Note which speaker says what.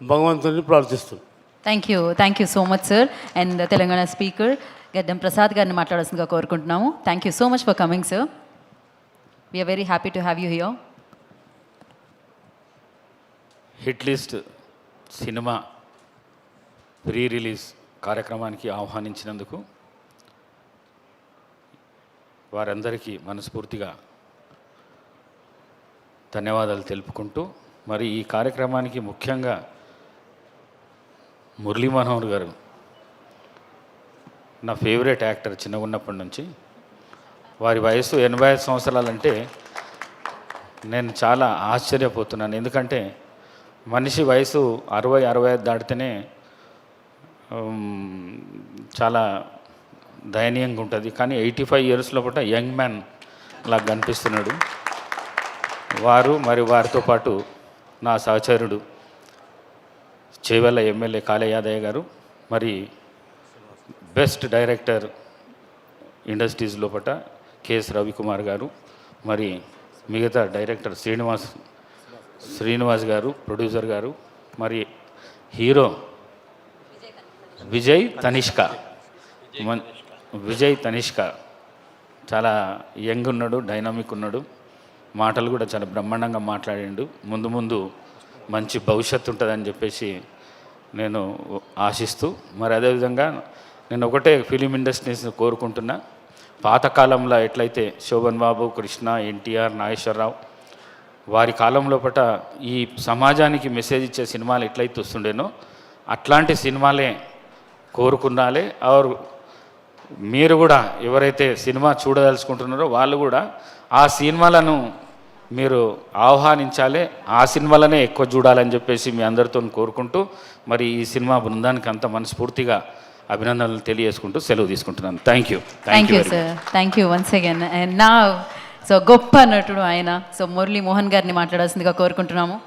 Speaker 1: భగవంతుని ప్రార్థిస్తున్నాను.
Speaker 2: Thank you so much sir. And Telangana speaker Gaddam Prasad గారిని మాట్లాడాల్సిందిగా కోరుకుంటున్నాము. Thank you so much for coming sir. We are very happy to have you here.
Speaker 3: Hit list cinema pre release కార్యక్రమానికి ఆహ్వానించినందుకు వారందరికీ మనస్ఫూర్తిగా ధన్యవాదాలు తెలుపుకుంటూ, మరి ఈ కార్యక్రమానికి ముఖ్యంగా మురళీ మనోహర్ గారు నా ఫేవరెట్ యాక్టర్ చిన్నగా ఉన్నప్పటి నుంచి. వారి వయసు 85 సంవత్సరాలంటే నేను చాలా ఆశ్చర్యపోతున్నాను. ఎందుకంటే మనిషి వయసు 60-65 దాటితేనే చాలా దయనీయంగా ఉంటుంది. కానీ 85 ఇయర్స్ లోపల యంగ్ మ్యాన్ లాగా కనిపిస్తున్నాడు. మరి వారితో పాటు నా సహచరుడు చేవెళ్ళ ఎమ్మెల్యే కాళే యాదయ్య గారు, మరి బెస్ట్ డైరెక్టర్ ఇండస్ట్రీస్ లోపల కెఎస్ రవికుమార్ గారు, మరి మిగతా డైరెక్టర్ శ్రీనివాస్ గారు, ప్రొడ్యూసర్ గారు, మరి హీరో విజయ్ తనిష్క చాలా యంగ్ ఉన్నాడు, డైనామిక్ ఉన్నాడు, మాటలు కూడా చాలా బ్రహ్మాండంగా మాట్లాడిండు. ముందు మంచి భవిష్యత్తు ఉంటుందని చెప్పేసి నేను ఆశిస్తూ, మరి అదేవిధంగా నేను ఒకటే ఫిలిం ఇండస్ట్రీస్ని కోరుకుంటున్నా. పాతకాలంలో ఎట్లయితే శోభన్ బాబు, కృష్ణ, ఎన్టీఆర్, నాగేశ్వరరావు వారి కాలంలో ఈ సమాజానికి మెసేజ్ ఇచ్చే సినిమాలు ఎట్లయితే వస్తుండేనో అట్లాంటి సినిమాలే కోరుకున్నాలే. మీరు కూడా ఎవరైతే సినిమా చూడదలుచుకుంటున్నారో వాళ్ళు కూడా ఆ సినిమాలను మీరు ఆహ్వానించాలి, ఆ సినిమాలనే ఎక్కువ చూడాలని చెప్పేసి మీ అందరితో కోరుకుంటూ, మరి ఈ సినిమా బృందానికి అంత మనస్ఫూర్తిగా అభినందనలు తెలియజేసుకుంటూ సెలవు తీసుకుంటున్నాను. Thank you
Speaker 2: sir. Thank you once again. And నా గొప్ప నటుడు ఆయన. మురళీ మోహన్ గారిని మాట్లాడాల్సిందిగా కోరుకుంటున్నాము.